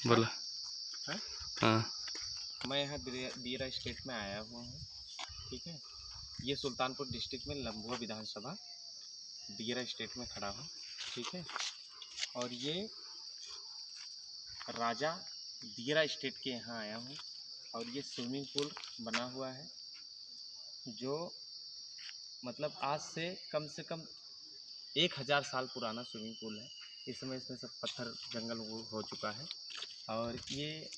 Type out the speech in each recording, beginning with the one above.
बोला। हाँ? हाँ, मैं यहाँ दियरा स्टेट में आया हुआ हूँ, ठीक है। ये सुल्तानपुर डिस्ट्रिक्ट में लम्बुआ विधानसभा दियरा स्टेट में खड़ा हूँ, ठीक है। और ये राजा दियरा स्टेट के यहाँ आया हूँ। और ये स्विमिंग पूल बना हुआ है जो मतलब आज से कम 1000 साल पुराना स्विमिंग पूल है। इस समय इसमें सब पत्थर जंगल हो चुका है। और ये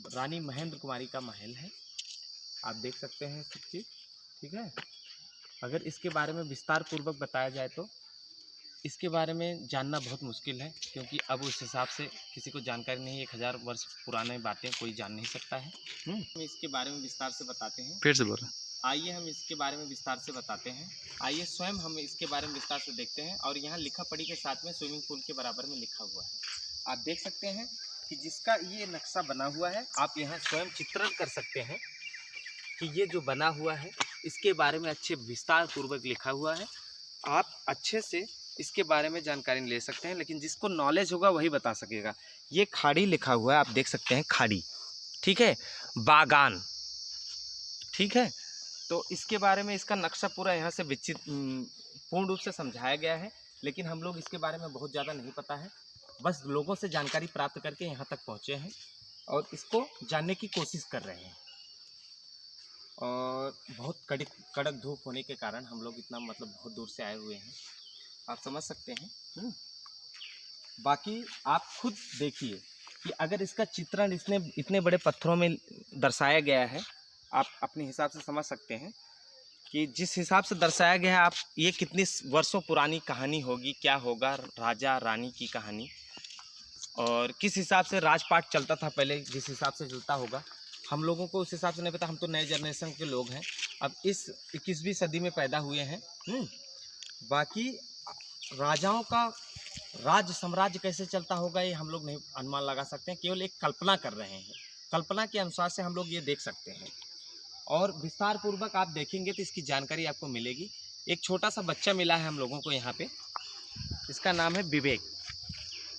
रानी महेंद्र कुमारी का महल है, आप देख सकते हैं सब चीज़, ठीक है। अगर इसके बारे में विस्तार पूर्वक बताया जाए तो इसके बारे में जानना बहुत मुश्किल है, क्योंकि अब उस हिसाब से किसी को जानकारी नहीं है। 1000 वर्ष पुराने बातें कोई जान नहीं सकता है। हम इसके बारे में विस्तार से बताते हैं। फिर से बोला। आइए हम इसके बारे में विस्तार से बताते हैं। आइए स्वयं हम इसके बारे में विस्तार से देखते हैं। और यहाँ लिखा पढ़ी के साथ में स्विमिंग पूल के बराबर में लिखा हुआ है, आप देख सकते हैं कि जिसका ये नक्शा बना हुआ है, आप यहाँ स्वयं चित्रण कर सकते हैं कि ये जो बना हुआ है इसके बारे में अच्छे विस्तार पूर्वक लिखा हुआ है। आप अच्छे से इसके बारे में जानकारी ले सकते हैं, लेकिन जिसको नॉलेज होगा वही बता सकेगा। ये खाड़ी लिखा हुआ है, आप देख सकते हैं खाड़ी, ठीक है। बागान, ठीक है। तो इसके बारे में इसका नक्शा पूरा यहाँ से विकसित पूर्ण रूप से समझाया गया है, लेकिन हम लोग इसके बारे में बहुत ज़्यादा नहीं पता है। बस लोगों से जानकारी प्राप्त करके यहाँ तक पहुँचे हैं और इसको जानने की कोशिश कर रहे हैं। और बहुत कड़क धूप होने के कारण हम लोग इतना मतलब बहुत दूर से आए हुए हैं, आप समझ सकते हैं। बाकी आप खुद देखिए कि अगर इसका चित्रण इसने इतने बड़े पत्थरों में दर्शाया गया है, आप अपने हिसाब से समझ सकते हैं कि जिस हिसाब से दर्शाया गया है, आप ये कितनी वर्षों पुरानी कहानी होगी, क्या होगा, राजा रानी की कहानी, और किस हिसाब से राजपाट चलता था पहले, जिस हिसाब से चलता होगा हम लोगों को उस हिसाब से नहीं पता। हम तो नए जनरेशन के लोग हैं, अब इस 21वीं सदी में पैदा हुए हैं। बाकी राजाओं का राज्य साम्राज्य कैसे चलता होगा ये हम लोग नहीं अनुमान लगा सकते हैं, केवल एक कल्पना कर रहे हैं। कल्पना के अनुसार से हम लोग ये देख सकते हैं और विस्तार पूर्वक आप देखेंगे तो इसकी जानकारी आपको मिलेगी। एक छोटा सा बच्चा मिला है हम लोगों को यहाँ पे, इसका नाम है विवेक।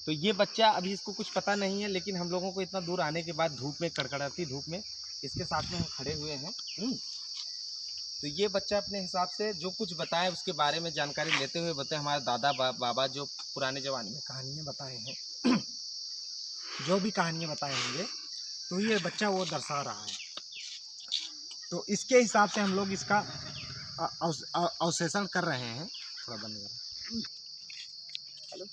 तो ये बच्चा अभी इसको कुछ पता नहीं है, लेकिन हम लोगों को इतना दूर आने के बाद धूप में, कड़कड़ाती धूप में इसके साथ में हम खड़े हुए हैं। तो ये बच्चा अपने हिसाब से जो कुछ बताया उसके बारे में जानकारी लेते हुए बताए। हमारे दादा बाबा जो पुराने ज़माने में कहानियाँ बताए हैं जो भी कहानियाँ बताए होंगे, तो ये बच्चा वो दर्शा रहा है। तो इसके हिसाब से हम लोग इसका अवशेषण कर रहे हैं। थोड़ा बंद करें। हेलो,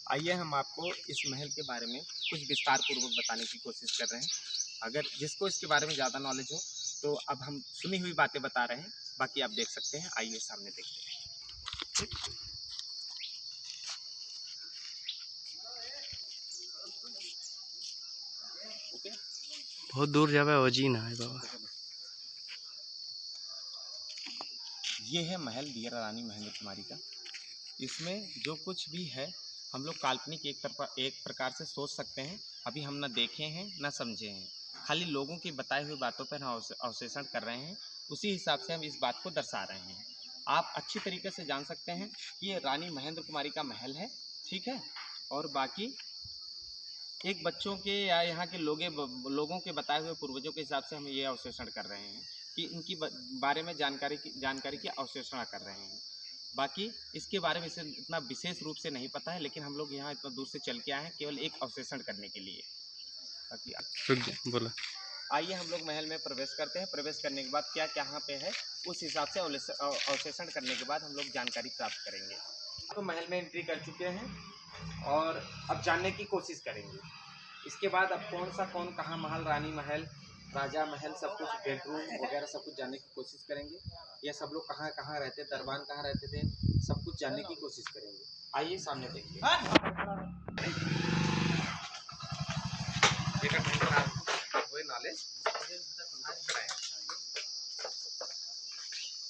आइए हम आपको इस महल के बारे में कुछ विस्तार पूर्वक बताने की कोशिश कर रहे हैं। अगर जिसको इसके बारे में ज़्यादा नॉलेज हो तो अब हम सुनी हुई बातें बता रहे हैं, बाकी आप देख सकते हैं। आइए सामने देखते हैं। ओके, बहुत दूर जावे वजी ना है बाबा। ये है महल दियरा रानी महेंद्र कुमारी का। इसमें जो कुछ भी है हम लोग काल्पनिक एक प्रकार से सोच सकते हैं। अभी हम ना देखे हैं ना समझे हैं, खाली लोगों की बताई हुई बातों पर हम अवशेषण कर रहे हैं, उसी हिसाब से हम इस बात को दर्शा रहे हैं। आप अच्छी तरीके से जान सकते हैं कि ये रानी महेंद्र कुमारी का महल है, ठीक है। और बाकी एक बच्चों के या यहाँ के लोगों के बताए हुए पूर्वजों के हिसाब से हम ये अवशेषण कर रहे हैं कि इनकी बारे में जानकारी की अवशेषणा कर रहे हैं। बाकी इसके बारे में इसे इतना विशेष रूप से नहीं पता है, लेकिन हम लोग यहाँ इतना दूर से चल के आए हैं केवल एक अवशेषण करने के लिए। बाकी बोला। आइए हम लोग महल में प्रवेश करते हैं। प्रवेश करने के बाद क्या कहाँ पे है उस हिसाब से अवशेषण करने के बाद हम लोग जानकारी प्राप्त करेंगे। तो महल में एंट्री कर चुके हैं और अब जानने की कोशिश करेंगे। इसके बाद अब कौन कहाँ महल, रानी महल, राजा महल, सब कुछ बेडरूम वगैरह सब कुछ जानने की कोशिश करेंगे। या सब लोग कहाँ कहाँ रहते, दरबान कहाँ रहते थे, सब कुछ जानने की कोशिश करेंगे। आइए सामने देखिए। नॉलेज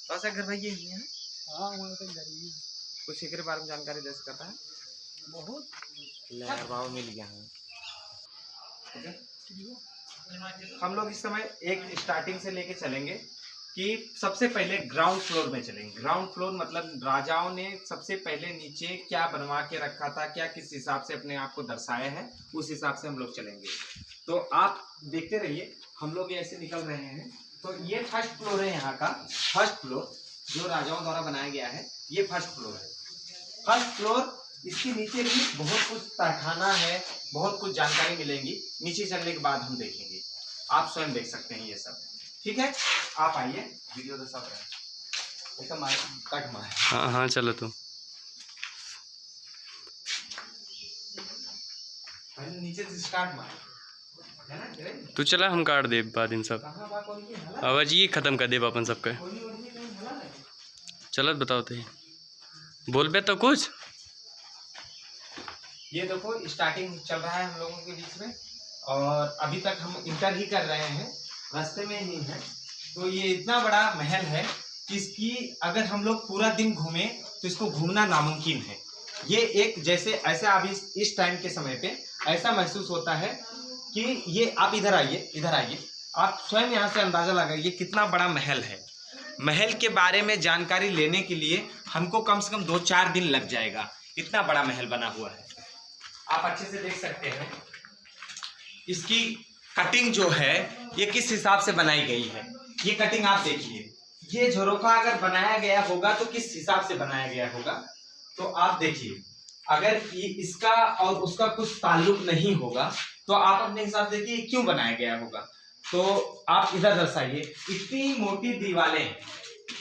तो घर भाई यही है। हाँ, कुछ एक बारे में जानकारी दे सकता है। बहुत भाव मिल गया है। हम लोग इस समय एक स्टार्टिंग से लेके चलेंगे कि सबसे पहले ग्राउंड फ्लोर में चलेंगे। ग्राउंड फ्लोर मतलब राजाओं ने सबसे पहले नीचे क्या बनवा के रखा था, क्या किस हिसाब से अपने आप को दर्शाया है, उस हिसाब से हम लोग चलेंगे। तो आप देखते रहिए, हम लोग ऐसे निकल रहे हैं। तो ये फर्स्ट फ्लोर है यहाँ का, फर्स्ट फ्लोर जो राजाओं द्वारा बनाया गया है, ये फर्स्ट फ्लोर है। फर्स्ट फ्लोर, इसके नीचे भी बहुत कुछ तहखाना है, बहुत कुछ जानकारी मिलेंगी। नीचे चलने के बाद हम देखेंगे, आप स्वयं देख सकते हैं ये सब। ठीक है, आप आइए, वीडियो तो सब है, ऐसा मार कट मार। हाँ हाँ चलो तुम पहले नीचे से स्टार्ट मार, है ना? तेरे तू चला, हम काट दे बाद इन सब। कहाँ बात हो रही है? हला आवाज ये खत्म कर दे अपन सबका। कोई और नहीं, कहीं हला है? चलत बताओ तो बोल बे तो कुछ। ये देखो स्टार्टिंग चल रहा है हम लोगों के बीच में, और अभी तक हम इंटर ही कर रहे हैं, रास्ते में ही है। तो ये इतना बड़ा महल है कि इसकी अगर हम लोग पूरा दिन घूमें तो इसको घूमना नामुमकिन है। ये एक जैसे ऐसा अभी इस टाइम के समय पे ऐसा महसूस होता है कि ये, आप इधर आइए, इधर आइए, आप स्वयं यहाँ से अंदाजा लगाइए कितना बड़ा महल है। महल के बारे में जानकारी लेने के लिए हमको कम से कम 2-4 दिन लग जाएगा, इतना बड़ा महल बना हुआ है। आप अच्छे से देख सकते हैं इसकी कटिंग जो है ये किस हिसाब से बनाई गई है। ये कटिंग आप देखिए, ये झरोखा अगर बनाया गया होगा तो किस हिसाब से बनाया गया होगा, तो आप देखिए। अगर ये इसका और उसका कुछ ताल्लुक नहीं होगा तो आप अपने हिसाब से देखिए क्यों बनाया गया होगा। तो आप इधर दर्शाइए, इतनी मोटी दीवारें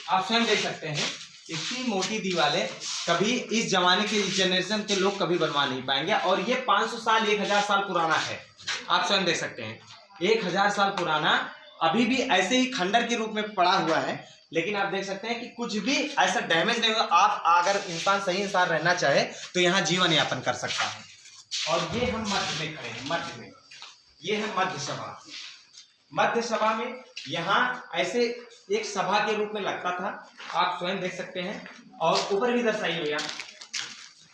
आप स्वयं देख सकते हैं, इतनी मोटी दीवारें कभी इस जमाने के जनरेशन के लोग कभी बनवा नहीं पाएंगे। और ये 500 साल 1000 साल पुराना है, आप स्वयं देख सकते हैं, 1000 साल पुराना अभी भी ऐसे ही खंडर के रूप में पड़ा हुआ है। लेकिन आप देख सकते हैं कि कुछ भी ऐसा डैमेज नहीं हुआ। आप अगर इंसान सही इंसान रहना चाहे तो यहाँ जीवन यापन कर सकता है। और ये हम मध्य में खड़े हैं, मध्य में, ये है मध्य सभा। मध्य सभा में यहाँ ऐसे एक सभा के रूप में लगता था, आप स्वयं देख सकते हैं। और ऊपर भी दर्शाइए भैया,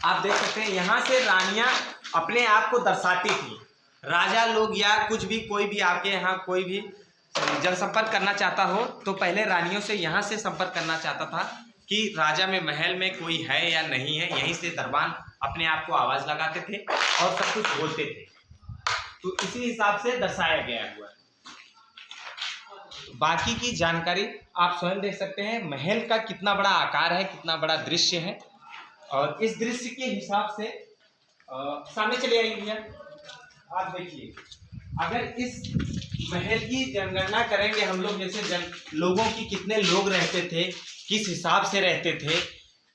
आप देख सकते हैं यहाँ से रानियां अपने आप को दर्शाती थी। राजा लोग या कुछ भी, कोई भी आपके यहाँ कोई भी जनसंपर्क करना चाहता हो तो पहले रानियों से यहाँ से संपर्क करना चाहता था कि राजा में महल में कोई है या नहीं है। यहीं से दरबान अपने आप को आवाज लगाते थे और सब कुछ बोलते थे। तो इसी हिसाब से दर्शाया गया हुआ है। बाकी की जानकारी आप स्वयं देख सकते हैं, महल का कितना बड़ा आकार है, कितना बड़ा दृश्य है। और इस दृश्य के हिसाब से सामने चले आइए भैया, आप देखिए। अगर इस महल की जनगणना करेंगे हम लोग, जैसे लोगों की कितने लोग रहते थे, किस हिसाब से रहते थे,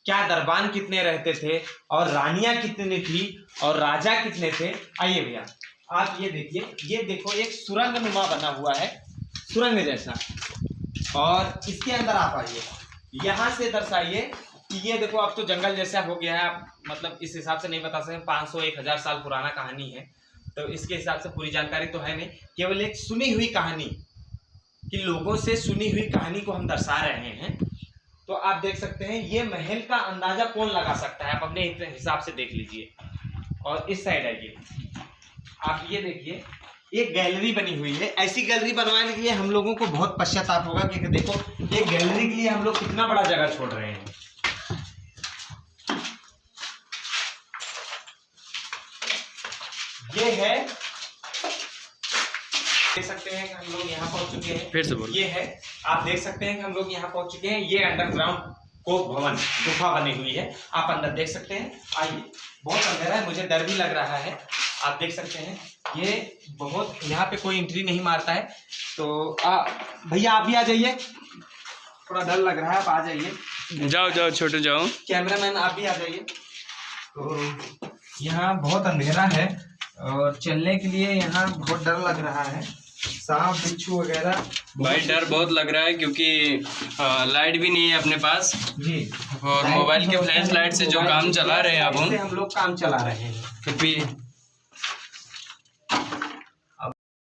क्या दरबान कितने रहते थे, और रानियां कितनी थी, और राजा कितने थे। आइए भैया आप ये देखिए, ये देखो एक सुरंग नुमा बना हुआ है, सुरंग जैसा। और इसके अंदर आप आइए, यहाँ से दर्शाइए कि ये देखो अब तो जंगल जैसा हो गया है। आप मतलब इस हिसाब से नहीं बता सकते, 500-1000 साल पुराना कहानी है, तो इसके हिसाब से पूरी जानकारी तो है नहीं, केवल एक सुनी हुई कहानी, कि लोगों से सुनी हुई कहानी को हम दर्शा रहे हैं। तो आप देख सकते हैं ये महल का अंदाजा कौन लगा सकता है, आप अपने हिसाब से देख लीजिए। और इस साइड आइए, आप ये देखिए एक गैलरी बनी हुई है। ऐसी गैलरी बनवाने के लिए हम लोगों को बहुत पश्चाताप होगा कि देखो एक गैलरी के लिए हम लोग कितना बड़ा जगह छोड़ रहे हैं। ये है, देख सकते हैं कि हम लोग यहाँ पहुंच चुके हैं। फिर से बोलो। ये है, आप देख सकते हैं कि हम लोग यहाँ पहुंच चुके हैं। ये अंडरग्राउंड कोप भवन, गुफा बनी हुई है, आप अंदर देख सकते हैं। आइए, बहुत अंधेरा है, मुझे डर भी लग रहा है। आप देख सकते हैं ये बहुत, यहाँ पे कोई एंट्री नहीं मारता है। तो भैया आप भी आ जाइए, थोड़ा डर लग रहा है, आप आ जाइए। जाओ जाओ छोटे जाओ, कैमरामैन आप भी आ जाइए। तो यहाँ बहुत अंधेरा है और चलने के लिए यहाँ बहुत डर लग रहा है, सांप बिच्छू वगैरह। भाई डर बहुत लग रहा है क्योंकि लाइट भी नहीं है अपने पास जी, और मोबाइल के फ्लैश लाइट से जो काम चला रहे हैं अब हम लोग काम चला रहे हैं। क्योंकि